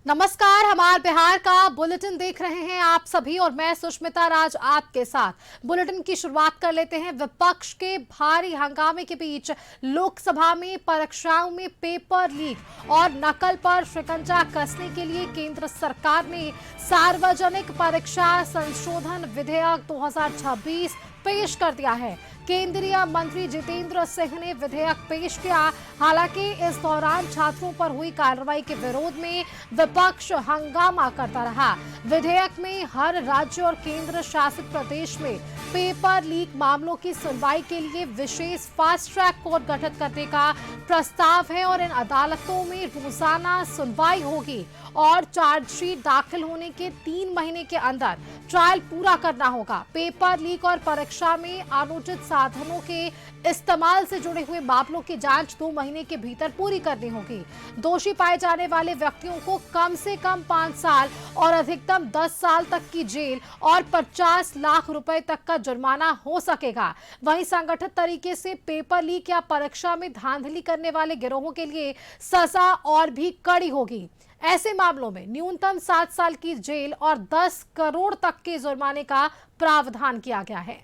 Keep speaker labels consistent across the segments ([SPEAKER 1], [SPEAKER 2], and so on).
[SPEAKER 1] नमस्कार, हमारे बिहार का बुलेटिन देख रहे हैं आप सभी और मैं सुष्मिता राज आपके साथ। बुलेटिन की शुरुआत कर लेते हैं। विपक्ष के भारी हंगामे के बीच लोकसभा में परीक्षाओं में पेपर लीक और नकल पर शिकंजा कसने के लिए केंद्र सरकार ने सार्वजनिक परीक्षा संशोधन विधेयक 2026 पेश कर दिया है। केंद्रीय मंत्री जितेंद्र सिंह ने विधेयक पेश किया। हालांकि इस दौरान छात्रों पर हुई कार्रवाई के विरोध में विपक्ष हंगामा करता रहा। विधेयक में हर राज्य और केंद्र शासित प्रदेश में पेपर लीक मामलों की सुनवाई के लिए विशेष फास्ट ट्रैक कोर्ट गठित करने का प्रस्ताव है और इन अदालतों में रोजाना सुनवाई होगी और चार्जशीट दाखिल होने के 3 महीने के अंदर ट्रायल पूरा करना होगा। पेपर लीक और परीक्षा में अनुचित साधनों के इस्तेमाल से जुड़े हुए मामलों की जांच 2 महीने के भीतर पूरी करनी होगी। दोषी पाए जाने वाले व्यक्तियों को कम से कम 5 साल और अधिकतम 10 साल तक की जेल और 50 लाख रुपए तक का जुर्माना हो सकेगा। वहीं संगठित तरीके से पेपर लीक या परीक्षा में धांधली करने वाले गिरोहों के लिए सजा और भी कड़ी होगी। ऐसे मामलों में न्यूनतम 7 साल की जेल और 10 करोड़ तक के जुर्माने का प्रावधान किया गया है।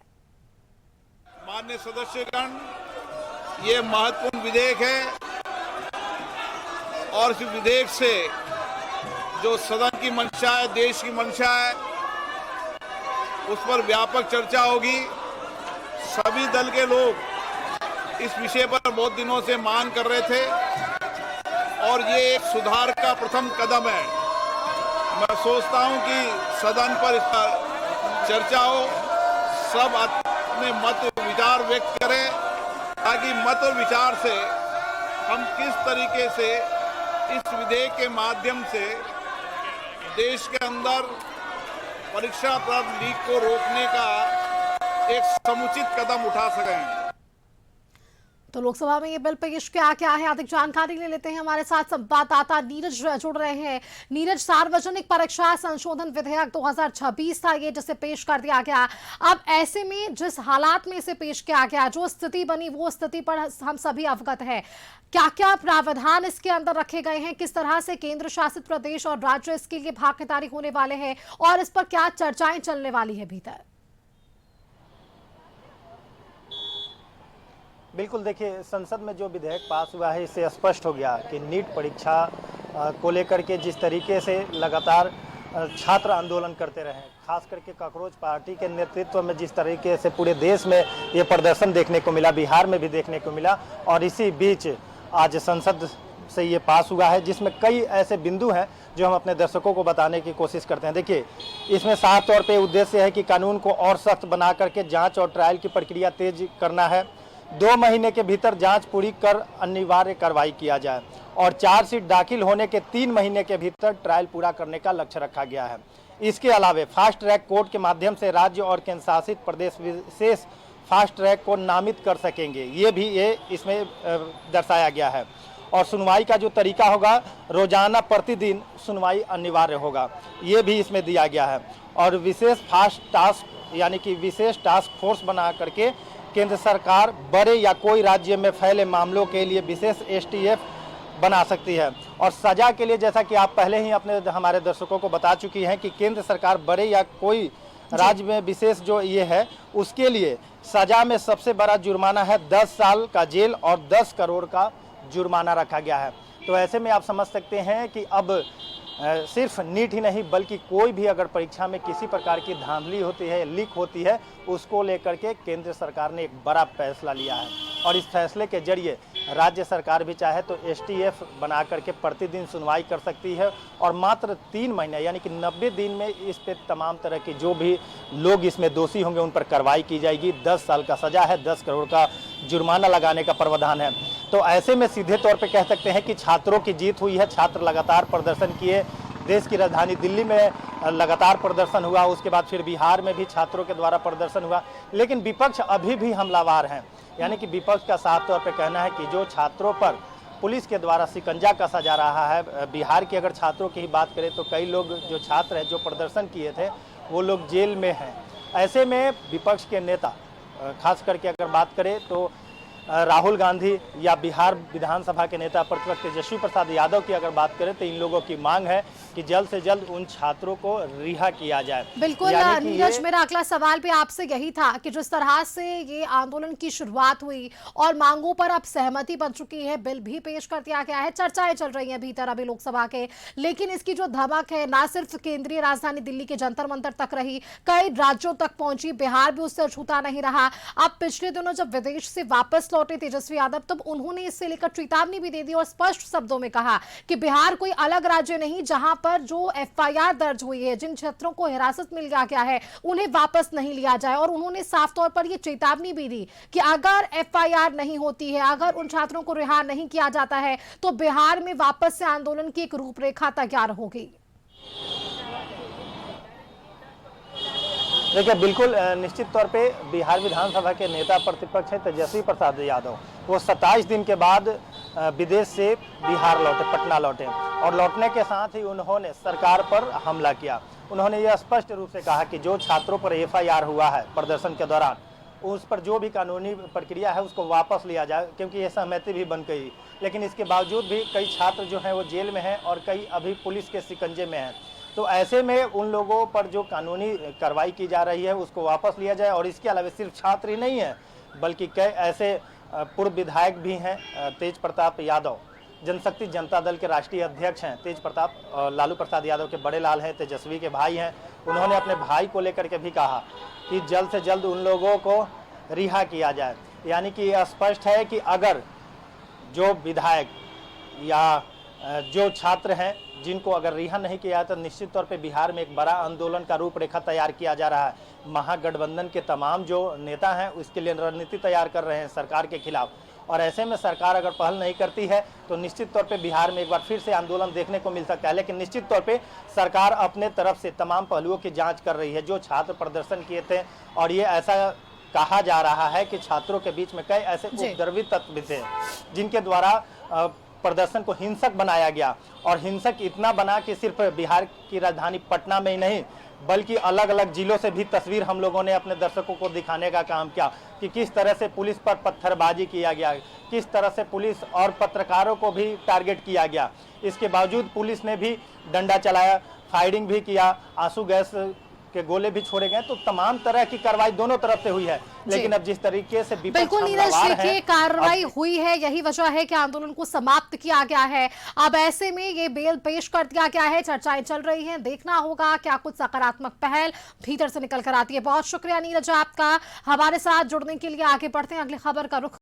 [SPEAKER 2] माननीय सदस्यगण, ये महत्वपूर्ण विधेयक है और इस विधेयक से जो सदन की मंशा है, देश की मंशा है, उस पर व्यापक चर्चा होगी। सभी दल के लोग इस विषय पर बहुत दिनों से मांग कर रहे थे और ये एक सुधार का प्रथम कदम है। मैं सोचता हूं कि सदन पर इस पर चर्चा हो, सब अपने मत विचार व्यक्त करें ताकि मत और विचार से हम किस तरीके से इस विधेयक के माध्यम से देश के अंदर परीक्षा पर लीक को रोकने का एक समुचित कदम उठा सकें।
[SPEAKER 1] तो लोकसभा में ये बिल पेश किया क्या है, अधिक जानकारी ले लेते हैं। हमारे साथ संवाददाता नीरज जुड़ रहे हैं। नीरज, सार्वजनिक परीक्षा संशोधन विधेयक 2026 था ये, जिसे पेश कर दिया गया। अब ऐसे में जिस हालात में इसे पेश किया गया, जो स्थिति बनी वो स्थिति पर हम सभी अवगत है। क्या क्या प्रावधान इसके अंदर रखे गए हैं, किस तरह से केंद्र शासित प्रदेश और राज्य इसके लिए भागीदारी होने वाले हैं और इस पर क्या चर्चाएं चलने वाली है भीतर?
[SPEAKER 3] बिल्कुल, देखिए, संसद में जो विधेयक पास हुआ है इससे स्पष्ट हो गया कि नीट परीक्षा को लेकर के जिस तरीके से लगातार छात्र आंदोलन करते रहे, खास करके कॉकरोच पार्टी के नेतृत्व में जिस तरीके से पूरे देश में ये प्रदर्शन देखने को मिला, बिहार में भी देखने को मिला, और इसी बीच आज संसद से ये पास हुआ है, जिसमें कई ऐसे बिंदु हैं जो हम अपने दर्शकों को बताने की कोशिश करते हैं। देखिए, इसमें साफ तौर पे उद्देश्य है कि कानून को और सख्त बना करके जांच और ट्रायल की प्रक्रिया तेज करना है। 2 महीने के भीतर जांच पूरी कर अनिवार्य कार्रवाई किया जाए और चार्जशीट दाखिल होने के 3 महीने के भीतर ट्रायल पूरा करने का लक्ष्य रखा गया है। इसके अलावा फास्ट ट्रैक कोर्ट के माध्यम से राज्य और केंद्र शासित प्रदेश विशेष फास्ट ट्रैक को नामित कर सकेंगे, ये इसमें दर्शाया गया है। और सुनवाई का जो तरीका होगा, रोजाना प्रतिदिन सुनवाई अनिवार्य होगा, ये भी इसमें दिया गया है। और विशेष फास्ट टास्क यानी कि विशेष टास्क फोर्स बना करके केंद्र सरकार बड़े या कोई राज्य में फैले मामलों के लिए विशेष एसटीएफ बना सकती है। और सजा के लिए, जैसा कि आप पहले ही अपने हमारे दर्शकों को बता चुकी हैं कि केंद्र सरकार बड़े या कोई राज्य में विशेष जो ये है, उसके लिए सजा में सबसे बड़ा जुर्माना है 10 साल का जेल और 10 करोड़ का जुर्माना रखा गया है। तो ऐसे में आप समझ सकते हैं कि अब सिर्फ नीट ही नहीं बल्कि कोई भी अगर परीक्षा में किसी प्रकार की धांधली होती है, लीक होती है, उसको लेकर के केंद्र सरकार ने एक बड़ा फैसला लिया है। और इस फैसले के जरिए राज्य सरकार भी चाहे तो एसटीएफ बना करके प्रतिदिन सुनवाई कर सकती है और मात्र 3 महीने यानी कि 90 दिन में इस पे तमाम तरह की जो भी लोग इसमें दोषी होंगे उन पर कार्रवाई की जाएगी। 10 साल का सजा है, 10 करोड़ का जुर्माना लगाने का प्रावधान है। तो ऐसे में सीधे तौर पे कह सकते हैं कि छात्रों की जीत हुई है। छात्र लगातार प्रदर्शन किए, देश की राजधानी दिल्ली में लगातार प्रदर्शन हुआ, उसके बाद फिर बिहार में भी छात्रों के द्वारा प्रदर्शन हुआ, लेकिन विपक्ष अभी भी हमलावर हैं। यानी कि विपक्ष का साफ तौर पे कहना है कि जो छात्रों पर पुलिस के द्वारा शिकंजा कसा जा रहा है, बिहार की अगर छात्रों की ही बात करें तो कई लोग जो छात्र हैं जो प्रदर्शन किए थे वो लोग जेल में हैं। ऐसे में विपक्ष के नेता खास करके अगर बात करें तो राहुल गांधी या बिहार विधानसभा के नेता प्रतिपक्ष तेजस्वी प्रसाद यादव की अगर बात करें तो इन लोगों की मांग है कि जल्द से जल्द उन छात्रों को रिहा किया जाए।
[SPEAKER 1] बिल्कुल नीरज, मेरा अगला सवाल भी आपसे यही था कि जिस तरह से ये आंदोलन की शुरुआत हुई और मांगों पर अब सहमति बन चुकी है, बिल भी पेश कर दिया गया है, चर्चाएं चल रही हैं भीतर अभी लोकसभा के, लेकिन इसकी जो धमक है ना सिर्फ केंद्रीय राजधानी दिल्ली के जंतर मंतर तक रही, कई राज्यों तक पहुंची, बिहार भी उससे छूता नहीं रहा। अब पिछले दिनों जब विदेश से वापस लौटे तेजस्वी यादव, तब उन्होंने इससे लेकर चेतावनी भी दे दी और स्पष्ट शब्दों में कहा कि बिहार कोई अलग राज्य नहीं जहां पर जो एफआईआर दर्ज हुई है, जिन छात्रों को हिरासत में लिया गया है, उन्हें वापस नहीं लिया जाए। और उन्होंने साफ तौर पर यह चेतावनी भी दी कि अगर एफआईआर नहीं होती है, अगर उन छात्रों को रिहा नहीं किया जाता है, तो बिहार में वापस से आंदोलन की एक रूपरेखा तैयार होगी।
[SPEAKER 3] देखिए, बिल्कुल निश्चित तौर पे बिहार विधानसभा के नेता प्रतिपक्ष हैं तेजस्वी प्रसाद यादव। वो 27 दिन के बाद विदेश से बिहार लौटे, पटना लौटे, और लौटने के साथ ही उन्होंने सरकार पर हमला किया। उन्होंने यह स्पष्ट रूप से कहा कि जो छात्रों पर एफआईआर हुआ है प्रदर्शन के दौरान, उस पर जो भी कानूनी प्रक्रिया है उसको वापस लिया जाए, क्योंकि ये सहमति भी बन गई। लेकिन इसके बावजूद भी कई छात्र जो हैं वो जेल में हैं और कई अभी पुलिस के शिकंजे में हैं। तो ऐसे में उन लोगों पर जो कानूनी कार्रवाई की जा रही है उसको वापस लिया जाए। और इसके अलावा सिर्फ छात्र ही नहीं है, बल्कि कई ऐसे पूर्व विधायक भी हैं। तेज प्रताप यादव जनशक्ति जनता दल के राष्ट्रीय अध्यक्ष हैं। तेज प्रताप लालू प्रसाद यादव के बड़े लाल हैं, तेजस्वी के भाई हैं। उन्होंने अपने भाई को लेकर के भी कहा कि जल्द से जल्द उन लोगों को रिहा किया जाए। यानी कि यह स्पष्ट है कि अगर जो विधायक या जो छात्र हैं जिनको अगर रिहा नहीं किया है, तो निश्चित तौर पे बिहार में एक बड़ा आंदोलन का रूपरेखा तैयार किया जा रहा है। महागठबंधन के तमाम जो नेता हैं उसके लिए रणनीति तैयार कर रहे हैं सरकार के खिलाफ। और ऐसे में सरकार अगर पहल नहीं करती है तो निश्चित तौर पे बिहार में एक बार फिर से आंदोलन देखने को मिल सकता है। लेकिन निश्चित तौर पे सरकार अपने तरफ से तमाम पहलुओं की जाँच कर रही है। जो छात्र प्रदर्शन किए थे, और ये ऐसा कहा जा रहा है कि छात्रों के बीच में कई ऐसे उपद्रवी तत्व भी थे जिनके द्वारा प्रदर्शन को हिंसक बनाया गया। और हिंसक इतना बना कि सिर्फ बिहार की राजधानी पटना में ही नहीं, बल्कि अलग अलग जिलों से भी तस्वीर हम लोगों ने अपने दर्शकों को दिखाने का काम किया कि किस तरह से पुलिस पर पत्थरबाजी किया गया, किस तरह से पुलिस और पत्रकारों को भी टारगेट किया गया। इसके बावजूद पुलिस ने भी डंडा चलाया, फायरिंग भी किया, आंसू गैस के गोले भी छोड़े गए। तो तमाम तरह की कार्रवाई दोनों तरफ से हुई है। लेकिन अब जिस तरीके से
[SPEAKER 1] बिल्कुल नीरज, देखिए कार्रवाई हुई है, यही वजह है कि आंदोलन को समाप्त किया गया है। अब ऐसे में ये बेल पेश कर दिया गया है, चर्चाएं चल रही हैं, देखना होगा क्या कुछ सकारात्मक पहल भीतर से निकल कर आती है। बहुत शुक्रिया नीरज आपका हमारे साथ जुड़ने के लिए। आगे बढ़ते हैं, अगली खबर का रुख